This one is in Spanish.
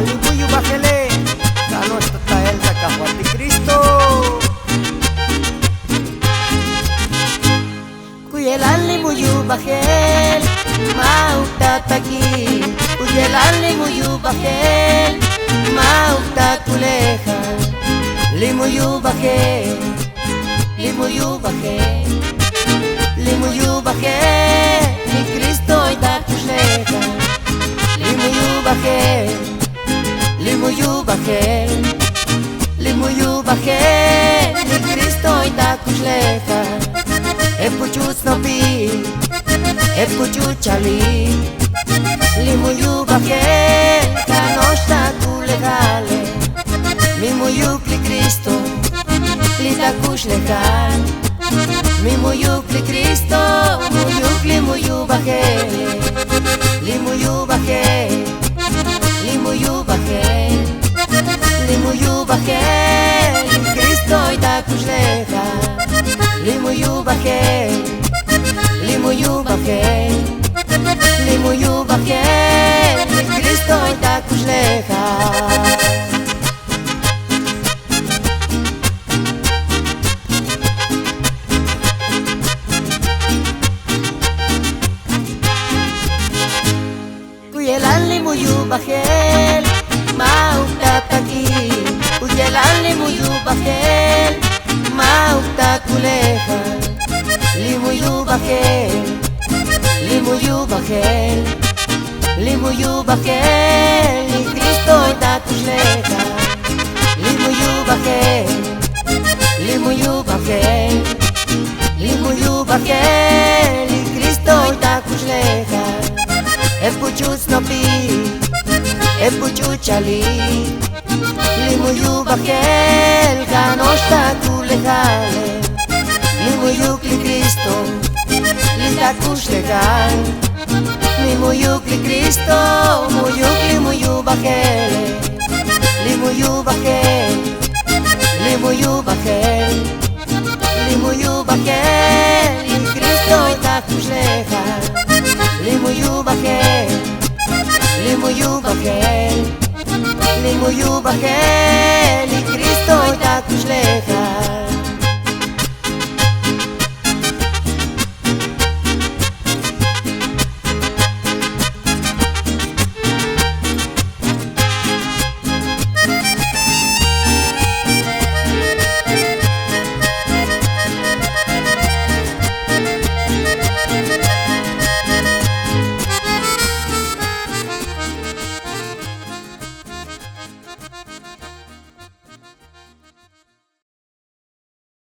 alibuyu bajele, gano esta tael tacajo anticristo. Kuyel alibuyu bajel, maukta taki. Kuyel alibuyu bajel, maukta kuleja. Limuyu bajel, limuyu bajel, limuyu bajel, mi Cristo ita kuleja. Limuyu bajel, limuyu bajel, limuyu bajel, mi Cristo ita kuleja. Epuchut snopi, epuchut chali. Limuyu bajel, kanoshta kulegale. Mimuyuk li Cristo, li takush legal. Mimuyuk li Cristo, muyuk li muyu bajel. Limuyu bajel, limuyu bajel, limuyu bajel, Cristo itakush legal. Limuyu bajel, limuyu bajel, limuyu bajel, Cristo itakush legal. Kuyelan limuyu bajel, maukta taki. Kuyelan limuyu bajel, maukta kuleja. Limuyu bajel, limuyu bajel, limuyu bajel, ni Cristo itakush leja. Limuyu bajel, limuyu bajel, limuyu bajel, ni Cristo itakush leja. Epuchut snopi, epuchut chali. Limuyu bajel, ganoshta kulegale. Limuyuk li Cristo, li takush legal. Limuyuk li Cristo, muyuk limuyu bajel. Limuyu bajel, limuyu bajel, limuyu bajel, li Cristo takush legal. Limuyu bajel, limuyu bajel, limuyu bajel, y Cristo itakush legal.